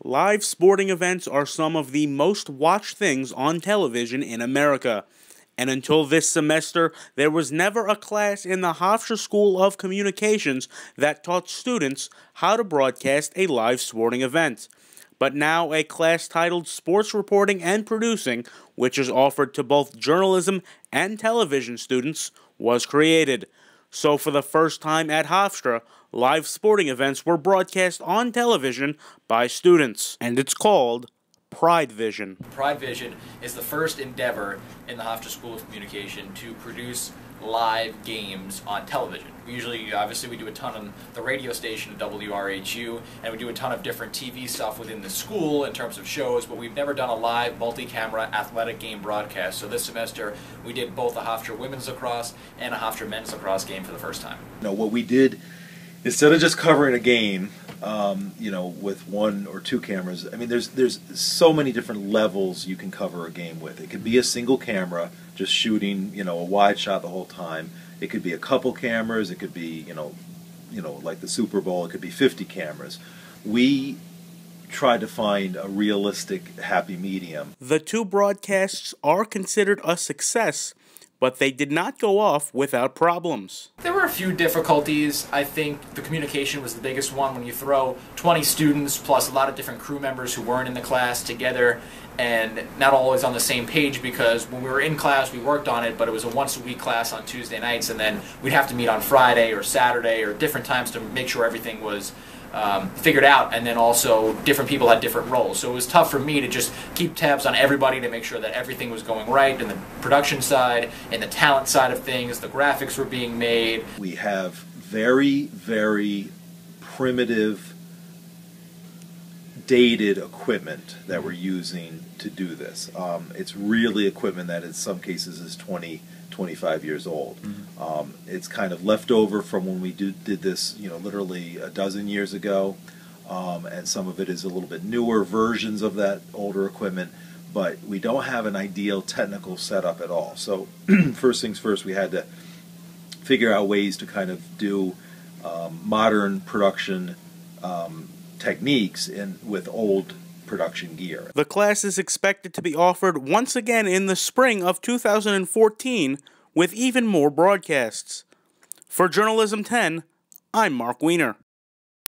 Live sporting events are some of the most watched things on television in America. And until this semester, there was never a class in the Hofstra School of Communications that taught students how to broadcast a live sporting event. But now a class titled Sports Reporting and Producing, which is offered to both journalism and television students, was created. So for the first time at Hofstra, live sporting events were broadcast on television by students, and it's called Pridevision. Pridevision is the first endeavor in the Hofstra School of Communication to produce live games on television. Obviously we do a ton on the radio station at WRHU, and we do a ton of different TV stuff within the school in terms of shows, but we've never done a live multi-camera athletic game broadcast. So this semester we did both a Hofstra women's lacrosse and a Hofstra men's lacrosse game for the first time. What we did, instead of just covering a game, with one or two cameras, I mean, there's so many different levels you can cover a game with. It could be a single camera, just shooting, a wide shot the whole time. It could be a couple cameras. It could be, like the Super Bowl. It could be 50 cameras. We tried to find a realistic, happy medium. The two broadcasts are considered a success, but they did not go off without problems. There were a few difficulties. I think the communication was the biggest one. When you throw 20 students plus a lot of different crew members who weren't in the class together and not always on the same page, because when we were in class we worked on it, but it was a once-a-week class on Tuesday nights, and then we'd have to meet on Friday or Saturday or different times to make sure everything was figured out, and then also different people had different roles. So it was tough for me to just keep tabs on everybody to make sure that everything was going right in the production side, in the talent side of things, the graphics were being made. We have very, very primitive, dated equipment that we're using to do this. It's really equipment that in some cases is 20, 25 years old. It's kind of left over from when we did this, literally a dozen years ago, and some of it is a little bit newer versions of that older equipment, but we don't have an ideal technical setup at all. So first things first, we had to figure out ways to kind of do modern production techniques with old production gear. The class is expected to be offered once again in the spring of 2014 with even more broadcasts. For Journalism 10, I'm Mark Weiner.